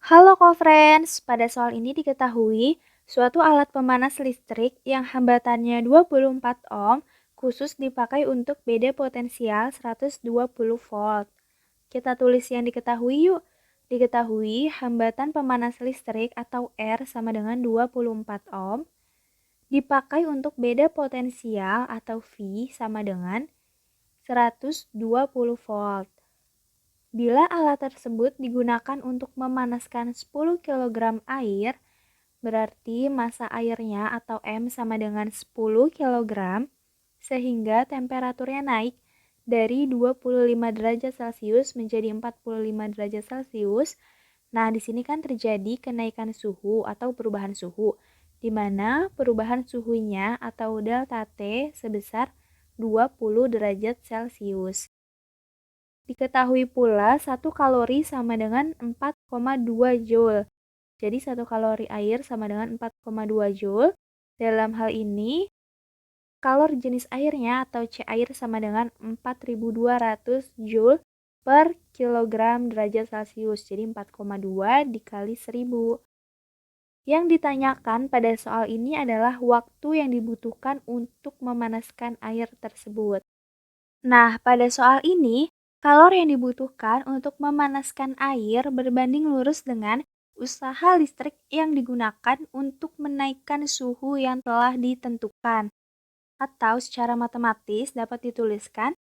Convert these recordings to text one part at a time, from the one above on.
Halo co-friends, pada soal ini diketahui suatu alat pemanas listrik yang hambatannya 24 ohm khusus dipakai untuk beda potensial 120 volt. Kita tulis yang diketahui yuk. Diketahui hambatan pemanas listrik atau R sama dengan 24 ohm dipakai untuk beda potensial atau V sama dengan 120 volt. Bila alat tersebut digunakan untuk memanaskan 10 kg air, berarti massa airnya atau M sama dengan 10 kg, sehingga temperaturnya naik dari 25 derajat Celcius menjadi 45 derajat Celcius. Nah, di sini kan terjadi kenaikan suhu atau perubahan suhu, di mana perubahan suhunya atau delta T sebesar 20 derajat Celcius. Diketahui pula 1 kalori sama dengan 4,2 joule. Jadi 1 kalori air sama dengan 4,2 joule. Dalam hal ini, kalor jenis airnya atau C air sama dengan 4.200 joule per kilogram derajat Celcius. Jadi 4,2 dikali 1000. Yang ditanyakan pada soal ini adalah waktu yang dibutuhkan untuk memanaskan air tersebut. Nah, pada soal ini, kalor yang dibutuhkan untuk memanaskan air berbanding lurus dengan usaha listrik yang digunakan untuk menaikkan suhu yang telah ditentukan. Atau secara matematis dapat dituliskan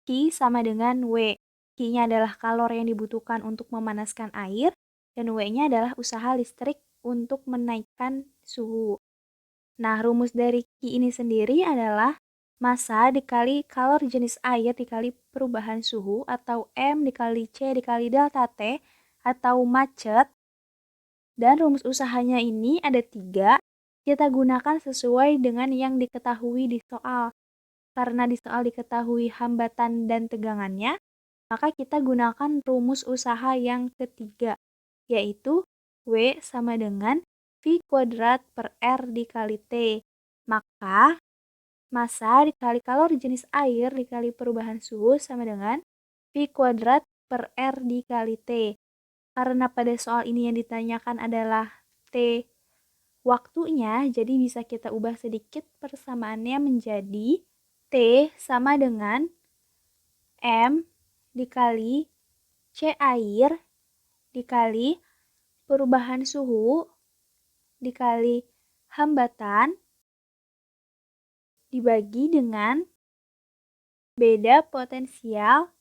Q sama dengan W. Q-nya adalah kalor yang dibutuhkan untuk memanaskan air, dan W-nya adalah usaha listrik untuk menaikkan suhu. Nah, rumus dari Q ini sendiri adalah massa dikali kalor jenis air dikali perubahan suhu atau M dikali C dikali delta T atau macet. Dan rumus usahanya ini ada 3, kita gunakan sesuai dengan yang diketahui di soal. Karena di soal diketahui hambatan dan tegangannya, maka kita gunakan rumus usaha yang ketiga, yaitu W sama dengan V kuadrat per R dikali T. Maka, massa dikali kalor jenis air dikali perubahan suhu sama dengan V kuadrat per R dikali T. Karena pada soal ini yang ditanyakan adalah T waktunya, jadi bisa kita ubah sedikit persamaannya menjadi T sama dengan M dikali C air dikali perubahan suhu dikali hambatan dibagi dengan beda potensial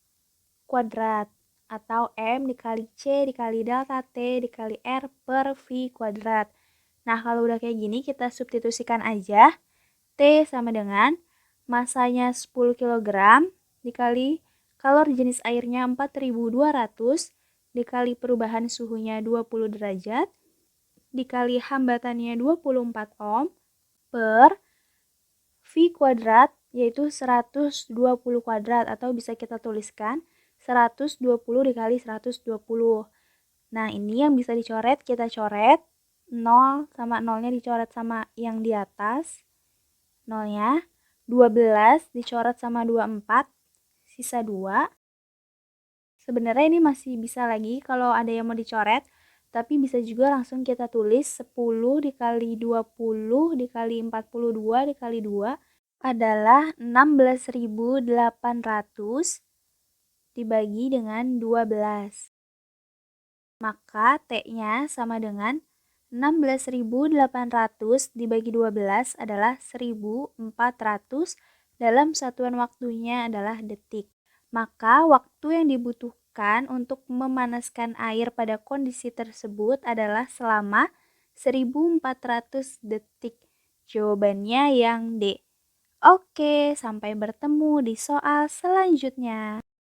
kuadrat atau M dikali C dikali delta T dikali R per V kuadrat. Nah, kalau udah kayak gini kita substitusikan aja. T sama dengan massanya 10 kg dikali kalor jenis airnya 4200 dikali perubahan suhunya 20 derajat dikali hambatannya 24 ohm per V kuadrat, yaitu 120 kuadrat, atau bisa kita tuliskan 120 dikali 120. Nah, ini yang bisa dicoret, kita coret. 0 sama 0-nya dicoret sama yang di atas. 0-nya. 12 dicoret sama 24, sisa 2. Sebenarnya ini masih bisa lagi kalau ada yang mau dicoret, tapi bisa juga langsung kita tulis 10 dikali 20 dikali 42 dikali 2 adalah 16.800 dibagi dengan 12. Maka T-nya sama dengan 16.800 dibagi 12 adalah 1.400 dalam satuan waktunya adalah detik. Maka waktu yang dibutuhkan untuk memanaskan air pada kondisi tersebut adalah selama 1.400 detik. Jawabannya yang D. Oke, sampai bertemu di soal selanjutnya.